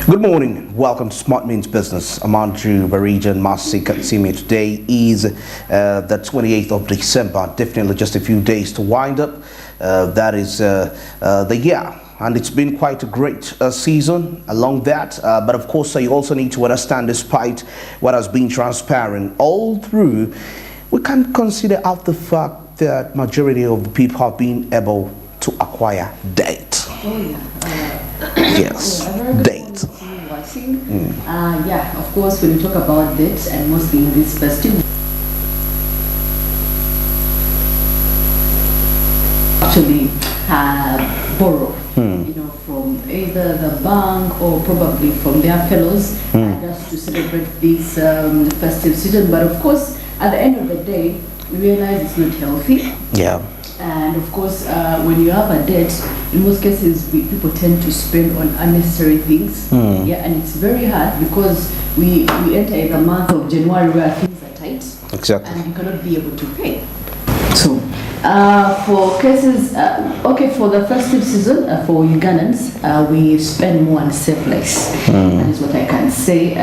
Good morning. Welcome to Smart Means Business. I'm Andrew Barijan Masika. Today is the 28th of December. Definitely just a few days to wind up. That is the year. And it's been quite a great season along that. But of course, you also need to understand, despite what has been transparent all through, we can't consider out the fact that majority of the people have been able to acquire debt. Yes, date. Yeah, of course, when we talk about debt, and mostly in this festival, actually borrow, from either the bank or probably from their fellows, just to celebrate this festive season. But of course, at the end of the day, we realize it's not healthy. Yeah. And of course, when you have a debt, in most cases, people tend to spend on unnecessary things. Yeah, and it's very hard because we enter in the month of January where things are tight. Exactly. And you cannot be able to pay. So, for cases, for the festive season, for Ugandans, we spend more and save less. That is what I can say.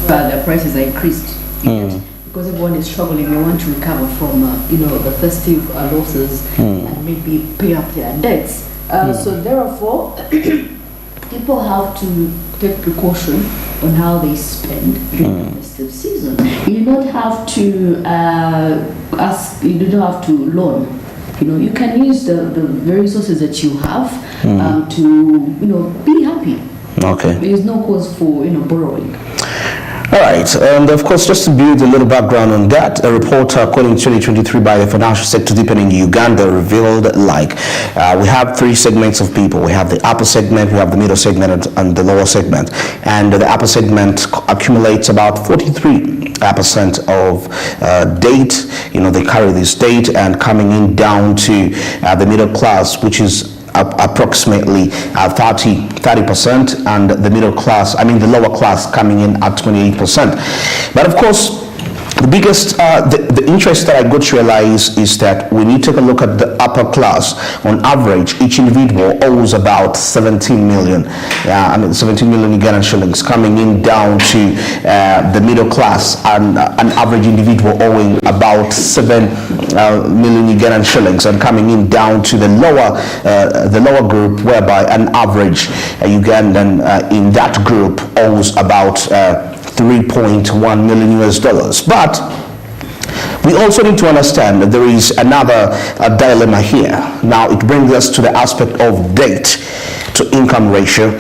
The prices are increased because everyone is struggling. They want to recover from the festive losses and maybe pay up their debts. So therefore, people have to take precaution on how they spend during the festive season. You don't have to ask. You don't have to loan. You can use the very resources that you have to be happy. Okay. There is no cause for borrowing. All right, and of course, just to build a little background on that, a report according to 2023 by the Financial Sector Deepening Uganda revealed we have three segments of people. We have the upper segment, we have the middle segment, and the lower segment. And the upper segment accumulates about 43% of debt. They carry this debt, and coming in down to the middle class, which is approximately 30%, and the lower class coming in at 28%. But of course, the biggest, the interest that I got to realize is that when you take a look at the upper class, on average, each individual owes about 17 million. 17 million Ugandan shillings, coming in down to the middle class, and an average individual owing about 7 million Ugandan shillings, and coming in down to the lower group, whereby an average Ugandan in that group owes about 3.1 million US dollars. But we also need to understand that there is another dilemma here. Now, it brings us to the aspect of debt to income ratio,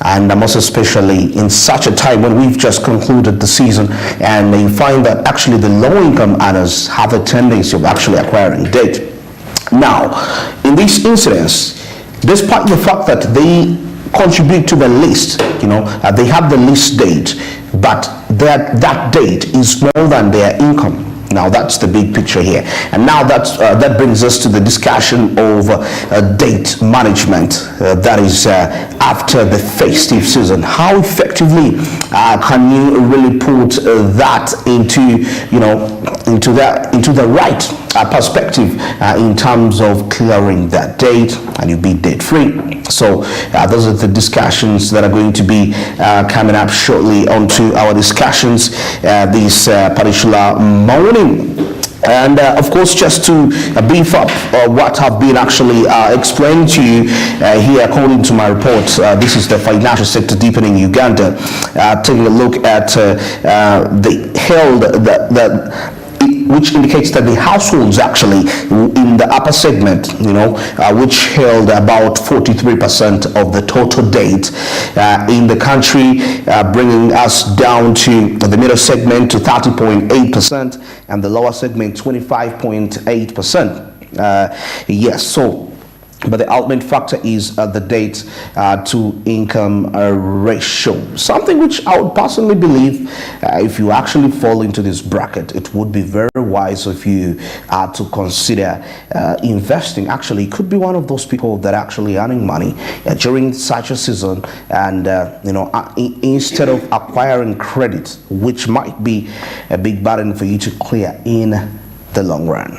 and most especially in such a time when we've just concluded the season, and you find that actually the low income earners have a tendency of actually acquiring debt. Now, in this incidence, despite the fact that they contribute to the list, they have the list date, but that date is more than their income. Now, that's the big picture here. And now that brings us to the discussion of debt management, that is after the festive season. How effectively can you really put that into the right perspective in terms of clearing that debt, and you be debt free? So those are the discussions that are going to be coming up shortly onto our discussions this particular morning. And of course, just to beef up what have been actually explained to you here, according to my report, this is the Financial Sector Deepening Uganda, taking a look at which indicates that the households actually in the upper segment, which held about 43% of the total debt in the country, bringing us down to the middle segment to 30.8%, and the lower segment 25.8%. Yes, so. But the ultimate factor is the debt to income ratio. Something which I would personally believe, if you actually fall into this bracket, it would be very wise of you to consider investing. Actually, it could be one of those people that are actually earning money during such a season, and instead of acquiring credit, which might be a big burden for you to clear in the long run.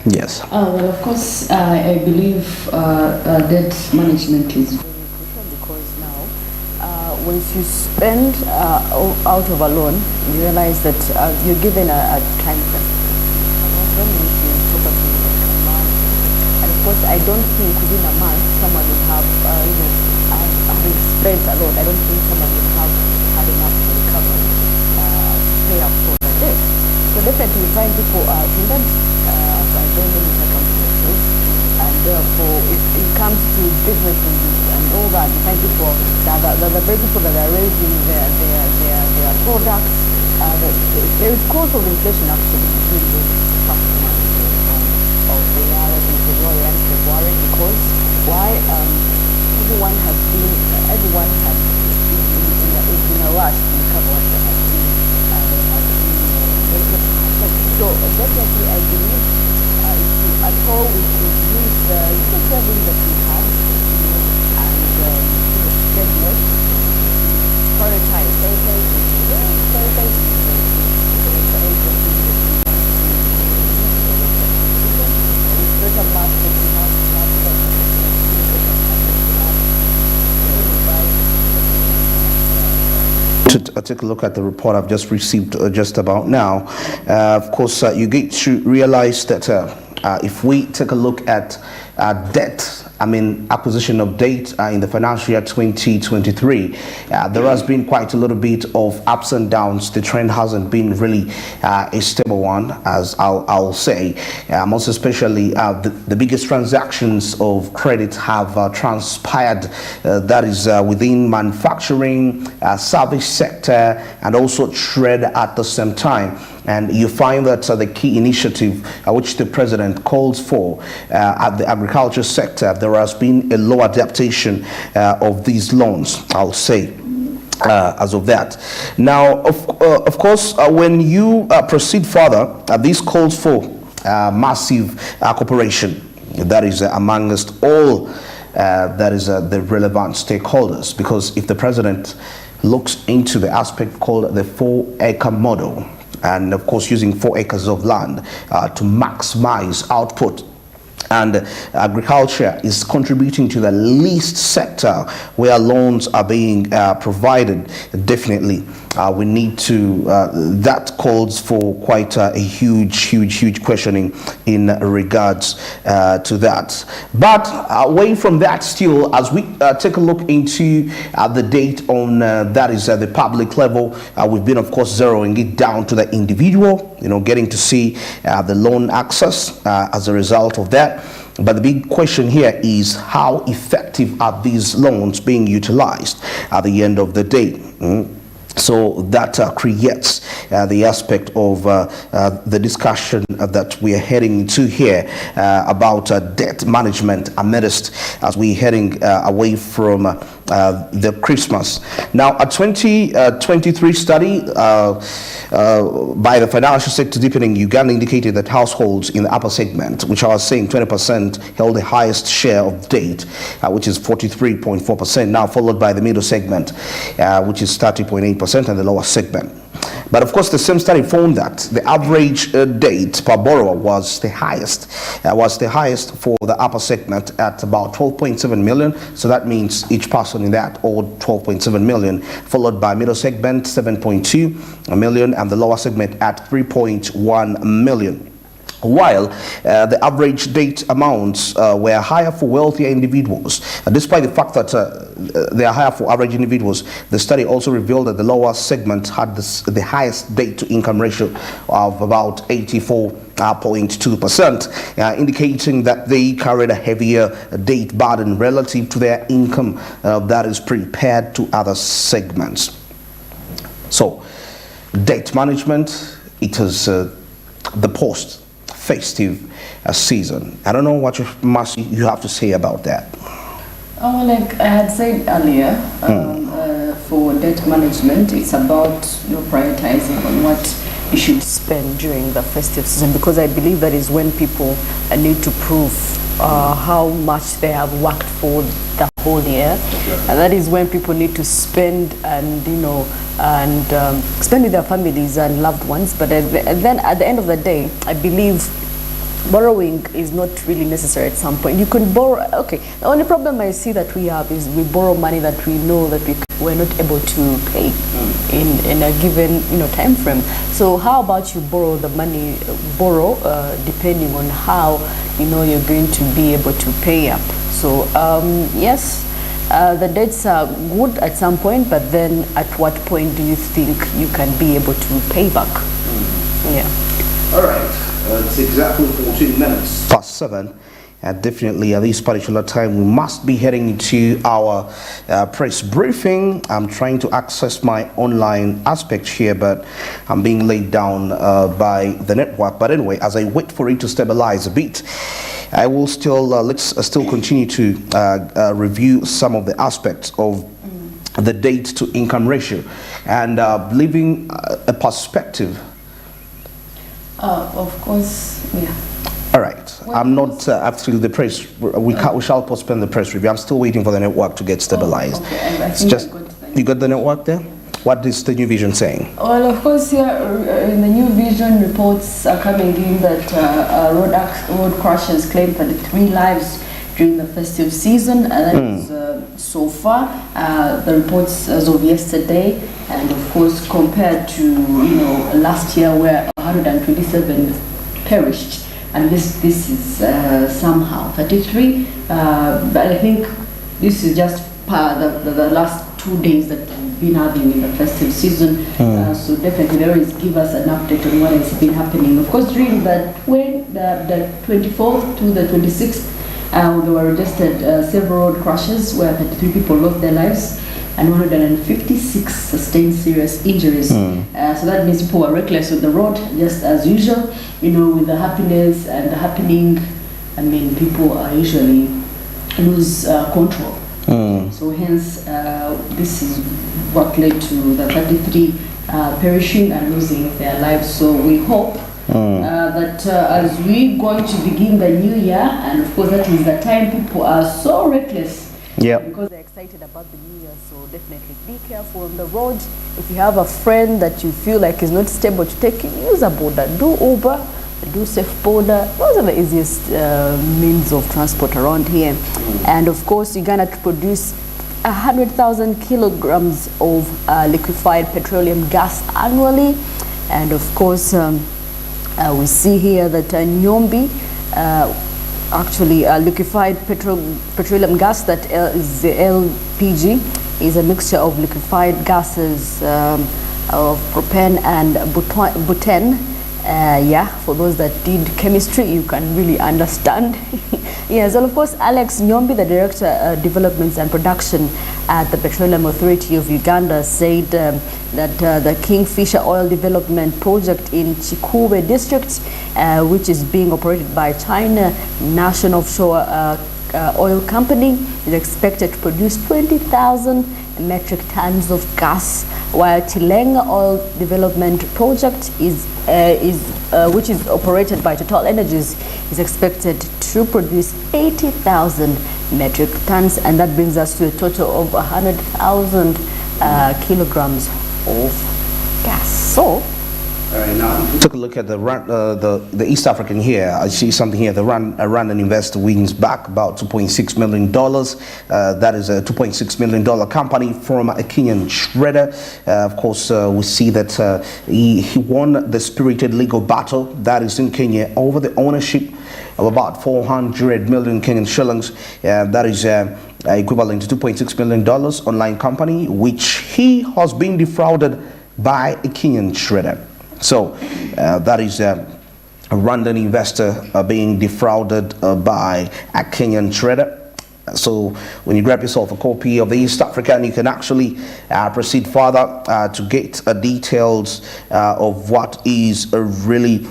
Yes. Well, of course, I believe debt management is very crucial because now, once you spend out of a loan, you realize that you're given a time frame. When you talk about like a month, and of course, I don't think within a month someone will have, having spent a lot. I don't think someone will have had enough to recover, pay up for the debt. So definitely, you find people are hindered by very many circumstances, and therefore, if it comes to businesses and all that, you find people the very people that are raising their products. There is cause of inflation actually between those customers of the February and February, because why everyone had been in a rush to recover what they had been. So definitely, I believe at all we should use the savings that we have, and spend less, prioritize. To take a look at the report I've just received just about now, of course, you get to realize that if we take a look at debt, acquisition of debt in the financial year 2023, there has been quite a little bit of ups and downs. The trend hasn't been really a stable one, as I'll say. Most especially, the biggest transactions of credit have transpired, that is within manufacturing, service sector, and also trade at the same time. And you find that the key initiative which the president calls for at the agriculture sector, there has been a low adaptation of these loans, I'll say, as of that. Now, of course, when you proceed further, this calls for massive cooperation, that is amongst all that is the relevant stakeholders, because if the president looks into the aspect called the 4-acre model, and of course using 4 acres of land to maximize output, and agriculture is contributing to the least sector where loans are being provided, definitely we need to, that calls for quite a huge questioning in regards to that. But away from that, still, as we take a look into the date on that is at the public level, we've been of course zeroing it down to the individual, getting to see the loan access as a result of that. But the big question here is, how effective are these loans being utilized at the end of the day? So that creates the aspect of the discussion that we are heading to here about debt management amidst as we're heading away from the Christmas. Now, a 2023 study by the financial sector deepening Uganda indicated that households in the upper segment, which I was saying 20%, held the highest share of debt, which is 43.4%, now followed by the middle segment, which is 30.8%, and the lower segment. But of course, the same study found that the average debt per borrower was the highest for the upper segment at about 12.7 million. So that means each person in that owed 12.7 million, followed by middle segment 7.2 million, and the lower segment at 3.1 million. While the average debt amounts were higher for wealthier individuals. Despite the fact that they are higher for average individuals, the study also revealed that the lower segment had the highest debt-to-income ratio of about 84.2%, indicating that they carried a heavier debt burden relative to their income that is prepared to other segments. So, debt management, it is the post-festive season. I don't know what you have to say about that. Like I had said earlier, for debt management, it's about prioritizing on what you should spend during the festive season, because I believe that is when people need to prove how much they have worked for the whole year, and that is when people need to spend and spend with their families and loved ones. But then at the end of the day, I believe borrowing is not really necessary at some point. You can borrow. Okay, the only problem I see that we have is we borrow money that we know that we're not able to pay in a given time frame. So how about you borrow the money, depending on how you're going to be able to pay up. So yes, the debts are good at some point, but then at what point do you think you can be able to pay back? Yeah. All right. It's exactly 14 minutes past 7. Definitely at this particular time we must be heading into our press briefing. I'm trying to access my online aspect here, but I'm being laid down by the network. But anyway, as I wait for it to stabilize a bit, I will still let's still continue to review some of the aspects of the debt to income ratio and leaving a perspective. Of course, yeah. All right. Well, I'm not after the press. We shall postpone the press review. I'm still waiting for the network to get stabilized. Okay. And I think you got the network there? Yeah. What is the new vision saying? Well, of course, in the new vision, reports are coming in that road crashes claimed 33 lives during the festive season, and that is so far. The reports as of yesterday, and of course compared to last year where 127 perished, and this is somehow 33. But I think this is just the last 2 days that we've been having in the festive season. So definitely they always give us an update on what has been happening. Of course, during the 24th to the 26th, there were registered several road crashes where 33 people lost their lives and 156 sustained serious injuries. So that means people were reckless on the road, just as usual. With the happiness and the happening, I mean, people usually lose control. So hence, this is what led to the 33 perishing and losing their lives. So we hope that as we going to begin the new year, and of course that is the time people are so reckless, because they're excited about the new year. So definitely be careful on the road. If you have a friend that you feel like is not stable to take, use a border, do Uber, do safe border. Those are the easiest means of transport around here. And of course Uganda to produce 100,000 kilograms of liquefied petroleum gas annually. And of course we see here that Nyombi actually liquefied petroleum gas, that is the LPG, is a mixture of liquefied gases of propane and butane. For those that did chemistry, you can really understand. Yes, well, of course, Alex Nyombi, the Director Developments and Production at the Petroleum Authority of Uganda, said that the Kingfisher Oil Development Project in Chikube District, which is being operated by China National Offshore Oil Company, is expected to produce 20,000 metric tons of gas, while Tilenga Oil Development Project which is operated by Total Energies, is expected to produce 80,000 metric tons, and that brings us to a total of 100,000 kilograms of gas. So now took a look at the East African here. I see something here. The Rwandan investor wins back about $2.6 million. That is a $2.6 million company from a Kenyan shredder. Of course, we see that he won the spirited legal battle that is in Kenya over the ownership of about 400 million Kenyan shillings. That is equivalent to $2.6 million online company, which he has been defrauded by a Kenyan shredder. So that is a Rwandan investor being defrauded by a Kenyan shredder. So when you grab yourself a copy of the East African, you can actually proceed further to get details of what is really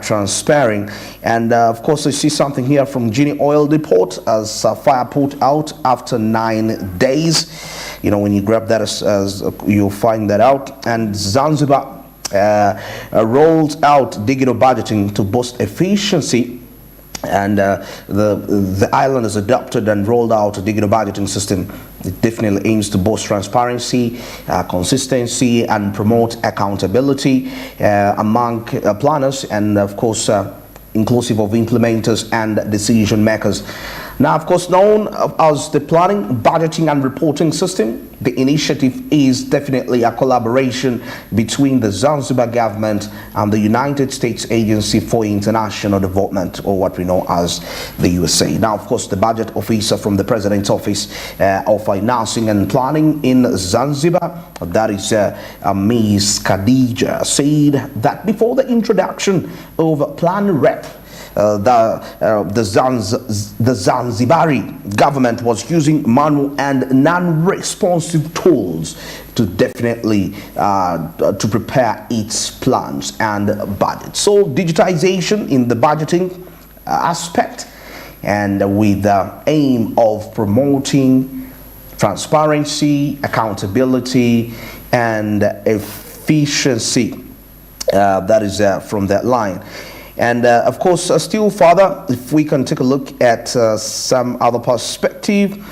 transpiring. And of course, I see something here from Guinea Oil Depot as fire put out after 9 days. When you grab that, as you'll find that out. And Zanzibar rolled out digital budgeting to boost efficiency, and the island has adopted and rolled out a digital budgeting system. It definitely aims to boost transparency, consistency, and promote accountability among planners, and of course inclusive of implementers and decision makers. Now, of course, known as the Planning, Budgeting and Reporting System, the initiative is definitely a collaboration between the Zanzibar government and the United States Agency for International Development, or what we know as the USA. Now, of course, the budget officer from the President's Office of Financing and Planning in Zanzibar, that is Ms. Khadija, said that before the introduction of Plan Rep, the Zanzibari government was using manual and non-responsive tools to definitely to prepare its plans and budget. So digitization in the budgeting aspect, and with the aim of promoting transparency, accountability, and efficiency. That is from that line. And of course, still further, if we can take a look at some other perspective,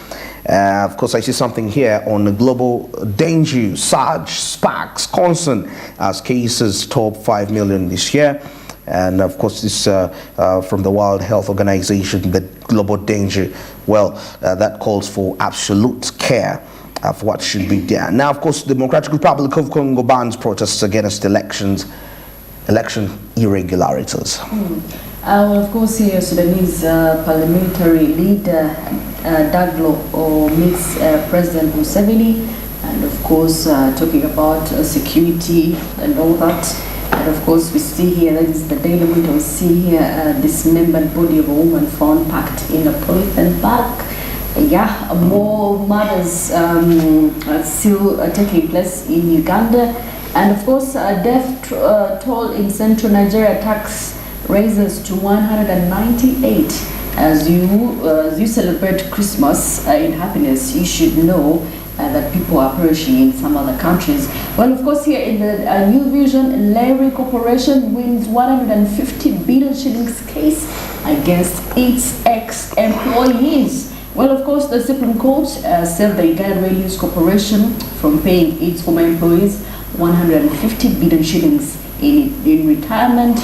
of course, I see something here on the global danger surge sparks concern as cases top 5 million this year. And of course, this from the World Health Organization, the global danger, well, that calls for absolute care of what should be done. Now, of course, the Democratic Republic of Congo bans protests against election irregularities. Well, of course, here Sudanese parliamentary leader Daglo meets President Museveni, and of course talking about security and all that. And of course, we see here, that is the Daily Mail, we see here dismembered body of a woman found packed in a polythene bag. Yeah, more murders still taking place in Uganda. And of course, death toll in central Nigeria tax raises to 198. As you celebrate Christmas in happiness, you should know that people are perishing in some other countries. Well, of course, here in the New Vision, Larry Corporation wins 150 billion shillings case against its ex-employees. Well, of course, the Supreme Court saved the Uganda Railways Corporation from paying its former employees 150 billion shillings in retirement,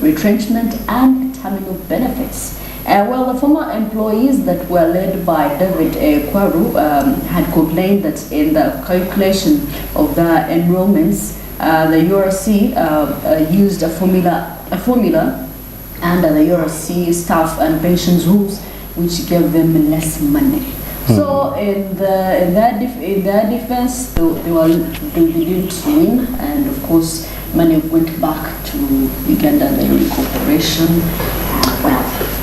retrenchment, and terminal benefits. Well, the former employees that were led by David Kwaru had complained that in the calculation of their enrollments, the URC used a formula under the URC staff and pensions rules, which gave them less money. So in their defense, they didn't win, and of course, money went back to Uganda Railway Corporation.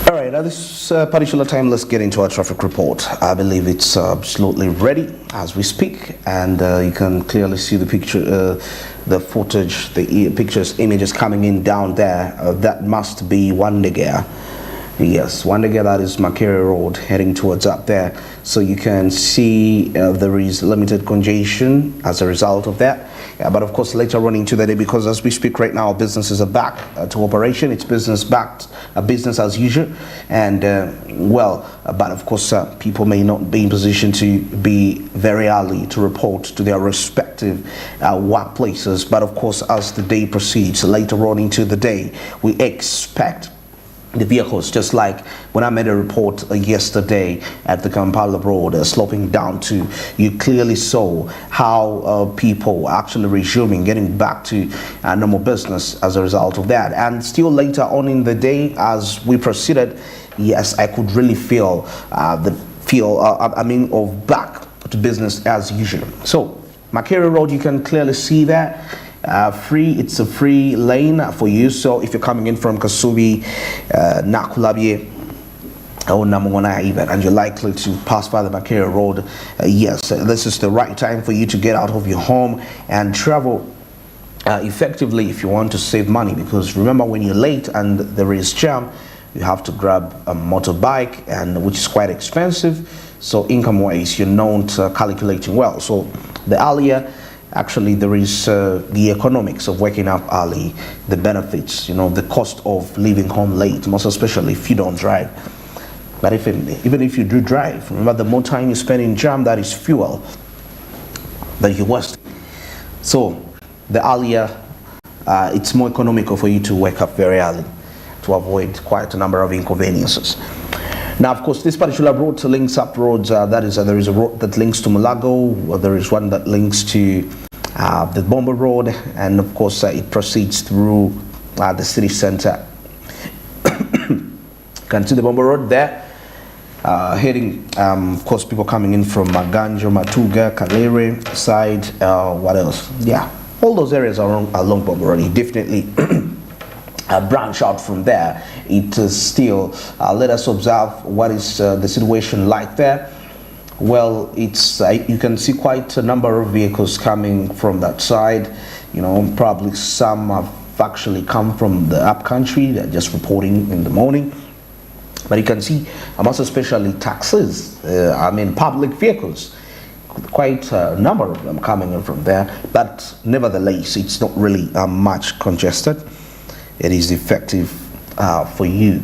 All right, at this particular time, let's get into our traffic report. I believe it's absolutely ready as we speak, and you can clearly see the picture, the footage, the pictures, images coming in down there. That must be Wandegea. Yes, Wandegea, that is Makere Road, heading towards up there. So you can see there is limited congestion as a result of that. But of course, later on into the day, because as we speak right now, businesses are back to operation. It's business backed, business as usual. And but of course, people may not be in position to be very early to report to their respective workplaces. But of course, as the day proceeds, later on into the day, we expect the vehicles, just like when I made a report yesterday at the Kampala Road, sloping down to, you clearly saw how people are actually resuming, getting back to normal business as a result of that. And still later on in the day, as we proceeded, yes, I could really feel of back to business as usual. So Makere Road, you can clearly see that. It's a free lane for you. So if you're coming in from Kasubi, Nakulabye, or Namona even, and you're likely to pass by the Makere Road, yes, this is the right time for you to get out of your home and travel effectively if you want to save money. Because remember, when you're late and there is jam, you have to grab a motorbike, and which is quite expensive. So income-wise, you're not calculating well. So the earlier, actually, there is the economics of waking up early, the benefits, the cost of leaving home late, most especially if you don't drive. But even if you do drive, remember, the more time you spend in jam, that is fuel that you waste. So the earlier, it's more economical for you to wake up very early. to avoid quite a number of inconveniences. Now, of course, this particular route links up roads. That is, there is a road that links to Mulago. There is one that links to the Bomber Road, and of course, it proceeds through the city center. You can see the Bomber Road there, heading, of course, people coming in from Maganjo, Matuga, Kalere side. What else? Yeah, all those areas are along Bomber Road. You definitely branch out from there. It is still, let us observe what is the situation like there. Well, it's you can see quite a number of vehicles coming from that side. You know, probably some have actually come from the upcountry. They're just reporting in the morning. But you can see, most especially taxis, I mean public vehicles, quite a number of them coming in from there. But nevertheless, it's not really much congested. It is effective for you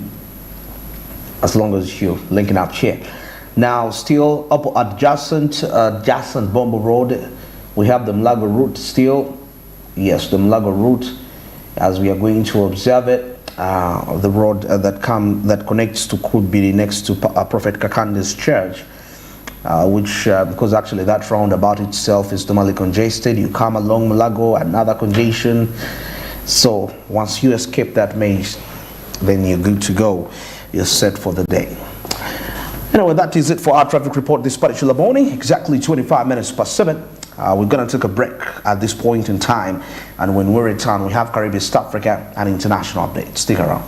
as long as you're linking up here. Now, still up adjacent Bomber Road, we have the Mulago route still. Yes, the Mulago route, as we are going to observe it. The road that connects to could be next to Prophet Kakande's church, which because actually that roundabout itself is normally congested. You come along Mulago, another congestion. So once you escape that maze, then you're good to go. You're set for the day. Anyway, that is it for our traffic report this particular morning. Exactly 25 minutes past 7. We're going to take a break at this point in time. And when we return, we have Caribbean, South Africa, and international updates. Stick around.